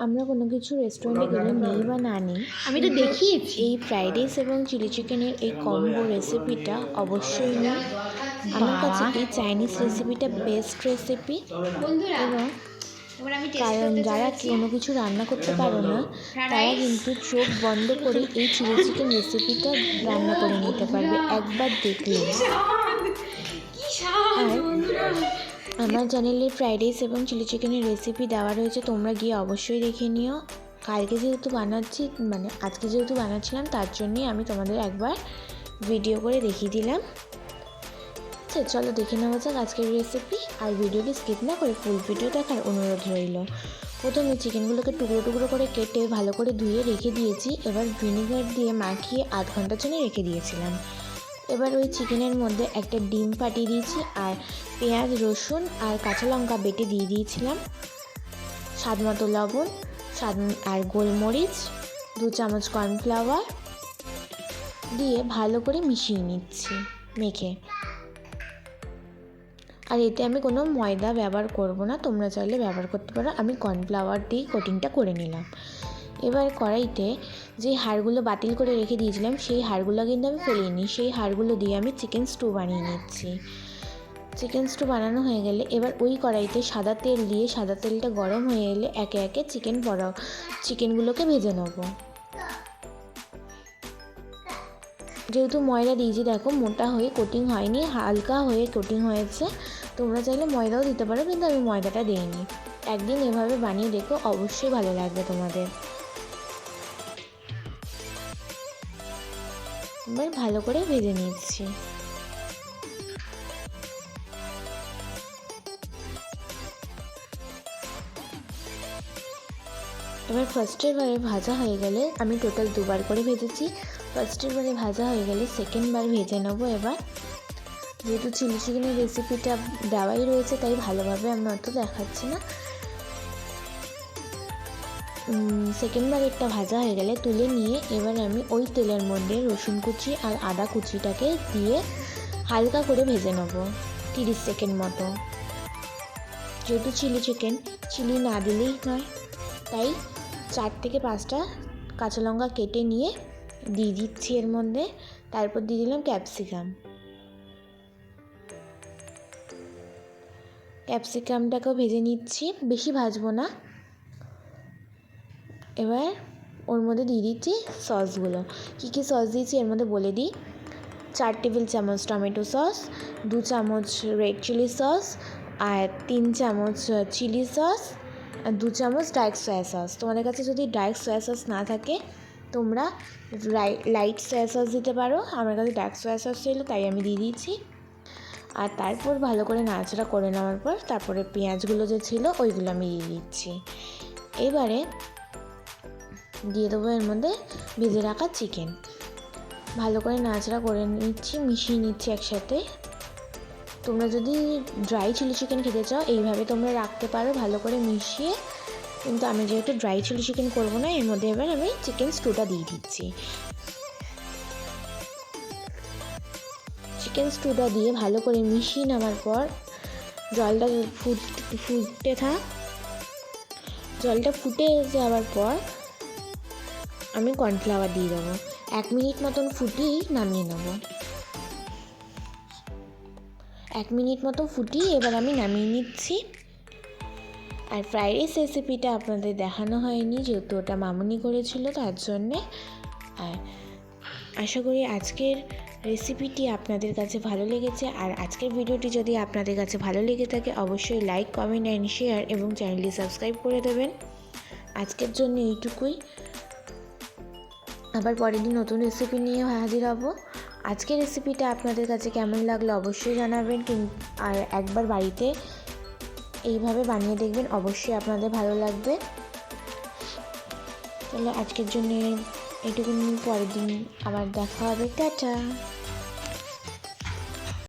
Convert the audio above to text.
আমরা কোনো কিছু রেস্টুরেন্টে গেলে নেই বা না নেই, আমি তো দেখিয়েছি। এই ফ্রাইড রাইস এবং চিলি চিকেনের এই কম্বো রেসিপিটা অবশ্যই নিই। আমার কাছে এই চাইনিজ রেসিপিটা বেস্ট রেসিপি। বন্ধুরা, এবং এবার আমি টেস্ট কারণ করতে যারা চলেছি কোনো কিছু রান্না করতে পারো না তারা কিন্তু চোখ বন্ধ করে এই চিলি চিকেন রেসিপিটা রান্না করে নিতে পারবে একবার দেখলেই। আর আমার চ্যানেলে ফ্রাইড রাইস এবং চিলি চিকেনের রেসিপি দেওয়া রয়েছে, তোমরা গিয়ে অবশ্যই দেখে নিও। কালকে যেহেতু বানাচ্ছি, মানে আজকে যেহেতু বানাচ্ছিলাম, তার জন্যই আমি তোমাদের একবার ভিডিও করে দেখিয়ে দিলাম। আচ্ছা চলো দেখে নেওয়া যাক আজকের রেসিপি। আর ভিডিওটি স্কিপ না করে ফুল ভিডিও দেখার অনুরোধ রইল। প্রথমে চিকেনগুলোকে টুকরো টুকরো করে কেটে ভালো করে ধুয়ে রেখে দিয়েছি। এবার ভিনেগার দিয়ে মাখিয়ে 8 ঘন্টার জন্য রেখে দিয়েছিলাম। এবার ওই চিকেনের মধ্যে একটা ডিম ফাটিয়ে দিয়েছি, আর পেঁয়াজ, রসুন আর কাঁচা লঙ্কা বেটে দিয়ে দিয়েছিলাম। স্বাদ মতো লবণ, আর গোলমরিচ, 2 চামচ কর্নফ্লাওয়ার দিয়ে ভালো করে মিশিয়ে নিচ্ছি মেখে। আর এতে আমি কোনো ময়দা ব্যবহার করব না, তোমরা চাইলে ব্যবহার করতে পারো। আমি কর্নফ্লাওয়ার দিয়ে কোটিংটা করে নিলাম। এবার কড়াইতে যে হাড়গুলো বাতিল করে রেখে দিয়েছিলাম সেই হাড়গুলো কিন্তু আমি ফেলিয়ে নিই। সেই হাড়গুলো দিয়ে আমি চিকেন স্টু বানিয়ে নিচ্ছি। চিকেন স্টু বানানো হয়ে গেলে এবার ওই কড়াইতে সাদা তেল দিয়ে, সাদা তেলটা গরম হয়ে এলে একে একে চিকেনগুলোকে ভেজে নেব। যেহেতু ময়দা দিয়েছি, দেখো মোটা হয়ে কোটিং হয়নি, হালকা হয়ে কোটিং হয়েছে। তোমরা চাইলে ময়দাও দিতে পারো, কিন্তু আমি ময়দাটা দিইনি। একদিন এভাবে বানিয়ে দেখো, অবশ্যই ভালো লাগবে তোমাদের। এবার ভালো করে ভেজে নিচ্ছি। এবার ফার্স্টের বারে ভাজা হয়ে গেলে, আমি টোটাল 2 বার করে ভেজেছি। ফার্স্টের বারে ভাজা হয়ে গেলে সেকেন্ড বার ভেজে নেবো। এবার যেহেতু চিলি চিকেনের রেসিপিটা দেওয়াই রয়েছে, তাই ভালোভাবে আমি অত দেখাচ্ছি না। সেকেন্ড বার একটা ভাজা হয়ে গেলে তুলে নিয়ে এবার আমি ওই তেলের মধ্যে রসুন কুচি আর আদা কুচিটাকে দিয়ে হালকা করে ভেজে নেব 30 সেকেন্ড মতো। যেহেতু চিলি না দিলেই নয়, তাই 4 থেকে 5টা কাঁচা লঙ্কা কেটে নিয়ে দিয়ে দিচ্ছি এর মধ্যে। তারপর দিয়ে দিলাম ক্যাপসিকামটাকেও ভেজে নিচ্ছি, বেশি ভাজবো না। এবার ওর মধ্যে দিয়ে দিচ্ছি সসগুলো। কী কী সস দিয়েছি এর মধ্যে বলে দিই। 4 টেবিল চামচ টমেটো সস, 2 চামচ রেড চিলি সস, আর 3 চামচ চিলি সস, আর 2 চামচ ডার্ক সয়া সস। তোমাদের কাছে যদি ডার্ক সয়া সস না থাকে তোমরা লাইট সয়া সস দিতে পারো। আমার কাছে ডার্ক সয়া সস ছিল, তাই আমি দিয়ে দিয়েছি। আর তারপর ভালো করে নাড়াচাড়া করে নেওয়ার পর তারপরে পেঁয়াজগুলো যে ছিল ওইগুলো আমি দিয়ে দিচ্ছি। এবারে দিয়ে দেবো এর মধ্যে ভেজে রাখা চিকেন। ভালো করে নাড়াচাড়া করে নিচ্ছি, মিশিয়ে নিচ্ছি একসাথে। তোমরা যদি ড্রাই চিলি চিকেন খেতে চাও এইভাবে তোমরা রাখতে পারো ভালো করে মিশিয়ে, কিন্তু আমি যেহেতু ড্রাই চিলি চিকেন করবো না, এর মধ্যে এবার আমি চিকেন স্টুটা দিয়ে দিচ্ছি। চিকেন স্টুটা দিয়ে ভালো করে মিশিয়ে নেওয়ার পর জলটা ফুটে যাওয়ার পর আমি কর্নফ্লাওয়ার দিয়ে দেবো। 1 মিনিট মতন ফুটিয়ে নামিয়ে নেব। 1 মিনিট মতো ফুটিয়ে এবার আমি নামিয়ে নিচ্ছি। আর ফ্রাইড রাইস রেসিপিটা আপনাদের দেখানো হয়নি, যেহেতু ওটা মামুনি করেছিল, তার জন্যে। আর আশা করি আজকের রেসিপিটি আপনাদের কাছে ভালো লেগেছে। আর আজকের ভিডিওটি যদি আপনাদের কাছে ভালো লেগে থাকে অবশ্যই লাইক, কমেন্ট অ্যান্ড শেয়ার এবং চ্যানেলটি সাবস্ক্রাইব করে দেবেন। আজকের জন্য এইটুকুই। আবার পরের দিন নতুন রেসিপি নিয়ে হাজির হব। আজকের রেসিপিটা আপনাদের কাছে কেমন লাগলো অবশ্যই জানাবেন। আর একবার বাড়িতে এইভাবে বানিয়ে দেখবেন, অবশ্যই আপনাদের ভালো লাগবে। তাহলে আজকের জন্য এইটুকুনি, পরের দিন আবার দেখা হবে। টাটা।